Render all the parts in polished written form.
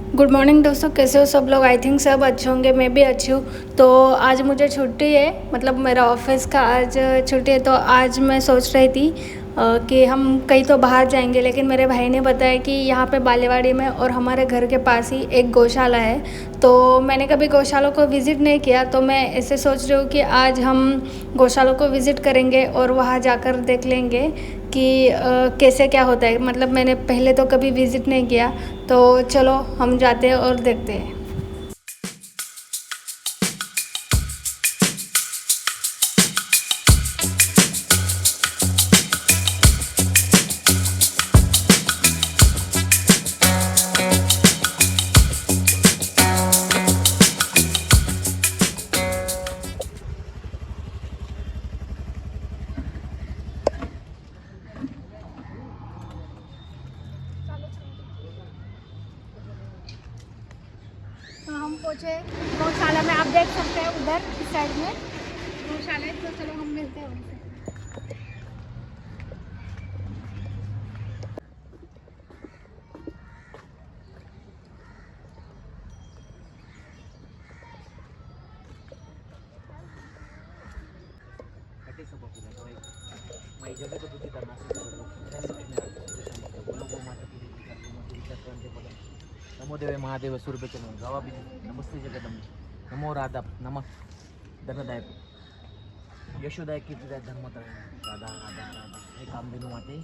Good morning दोस्तों, कैसे हो सब लोग। आई थिंक सब अच्छे होंगे, मैं भी अच्छी हूँ। तो आज मुझे छुट्टी है, मतलब मेरा ऑफिस का आज छुट्टी है। तो आज मैं सोच रही थी कि हम कहीं तो बाहर जाएंगे, लेकिन मेरे भाई ने बताया कि यहाँ पे बालेवाड़ी में और हमारे घर के पास ही एक गौशाला है। तो मैंने कभी गौशाला को विज़िट नहीं किया, तो मैं ऐसे सोच रही हूँ कि आज हम गौशाला को विज़िट करेंगे और वहाँ जाकर देख लेंगे कि कैसे क्या होता है। मतलब मैंने पहले तो कभी विज़िट नहीं किया, तो चलो हम जाते हैं और देखते हैं। तो हम पहुँचे गौशाला में, आप देख सकते हैं उधर इस साइड में गौशाला है। तो चलो हम मिलते हैं उनसे। नमो देवे महादेव सूर्यचन गावा बीज नमस्ते जगदंबे नमो राधा नमः धनदायक यशोदायक कीर्तिदायक धर्मदाय राधा राधा राधा हे कामधेनु माते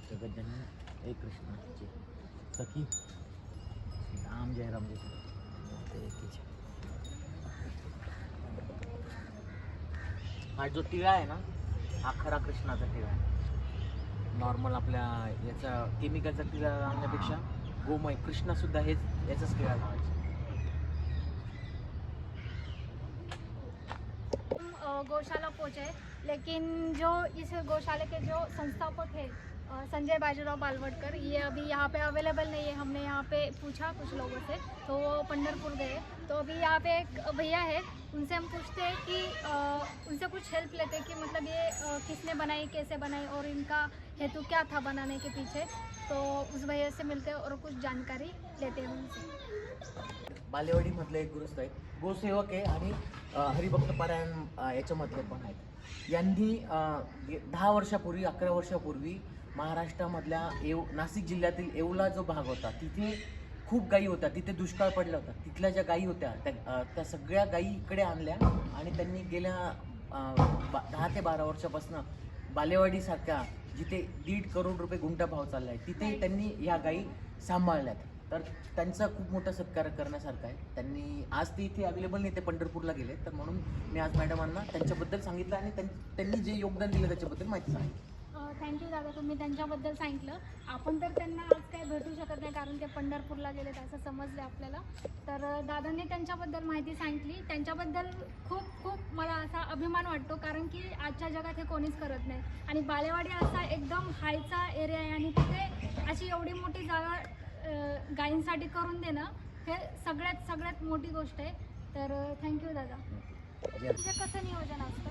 जगज्जननी हे कृष्ण जय सखी राम जय राम जय माते की जय। हा जो टिळा आहे ना, हा खरा कृष्णाचा टिळा आहे। नॉर्मल आपल्या याचा केमिकलचा टिळा आणण्यापेक्षा गोमय कृष्ण सुद्धा हेच याचाच टिळा लावायचा। गौशाला पहुँचे, लेकिन जो इस गौशाला के जो संस्थापक है संजय बाजीराव बालवडकर, ये अभी यहाँ पे अवेलेबल नहीं है। हमने यहाँ पे पूछा कुछ लोगों से, तो वो पंढरपुर गए। तो अभी यहाँ पे एक भैया है, उनसे हम पूछते हैं कि उनसे कुछ हेल्प लेते हैं कि मतलब ये किसने बनाई, कैसे बनाई और इनका हेतु क्या था बनाने के पीछे। तो उस भैया से मिलते हैं और कुछ जानकारी लेते हैं उनसे। बालेवाडी मधले एक गुरुस्त आहेत, गोसेवक आहे आणि हरिभक्त पारायण याच्यामधले पण आहेत। यांनी 10 वर्षापूर्वी 11 वर्षापूर्वी महाराष्ट्रामधल्या नाशिक जिल्ह्यातील येवला जो भाग होता, तिथे खूप गायी होत्या, तिथे दुष्काळ पडला होता। तिथल्या ज्या गायी होत्या त्या सगळ्या गायी इकडे आणल्या आणि त्यांनी गेल्या 10 ते 12 वर्षापासून बालेवाडीसारख्या जिथे 1.5 करोड रुपये गुंठा भाव चालला आहे, तिथे त्यांनी ह्या गायी सांभाळल्यात। तर त्यांचा खूप मोठा सत्कार करण्यासारखा आहे। त्यांनी आज ते इथे अवेलेबल नाही, ते पंढरपूरला गेले, तर म्हणून मी आज मॅडमांना त्यांच्याबद्दल सांगितलं आणि त्यांनी जे योगदान दिलं त्याच्याबद्दल माहिती सांगितली। थँक्यू दादा, तुम्ही त्यांच्याबद्दल सांगितलं। आपण तर त्यांना आज काय भेटू शकत नाही, कारण ते पंढरपूरला गेलेत असं समजले आपल्याला। तर दादांनी त्यांच्याबद्दल माहिती सांगितली, त्यांच्याबद्दल खूप खूप मला असा अभिमान वाटतो, कारण की आजच्या जगात हे कोणीच करत नाही। आणि बालेवाडी असा एकदम हायचा एरिया आहे आणि तिथे अशी एवढी मोठी जागा गायींसाठी करून देणं हे सगळ्यात मोठी गोष्ट आहे। तर थँक्यू दादा। तुझं कसं नियोजन असतं?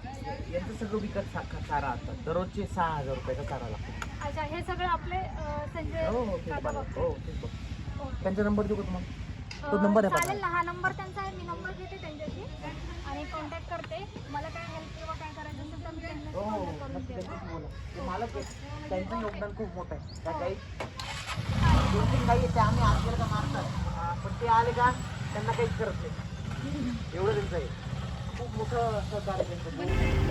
यांचं सगळं विकत चारा असतात, दररोजचे 6,000 रुपयाचा चारा लागतो। अच्छा, हे सगळं आपले संजय काका बघतो। त्यांचा नंबर देऊ का तुम्हाला? तो नंबर आहे चालेल ना, हा नंबर त्यांचा आहे, मी नंबर घेते त्यांच्याशी आणि कॉन्टॅक्ट करते। मला काय हेल्प किंवा काय करायचं असेल तर मी त्यांना कॉन्टॅक्ट करून देते। मला त्यांचं योगदान खूप मोठं आहे। त्या काही 2-3 गाई आहेत, त्या आम्ही आज गेलं का मारतात, पण ते आले का त्यांना काहीच करत नाही, एवढं त्यांचं आहे। खूप मोठं सहकार्य त्यांचं।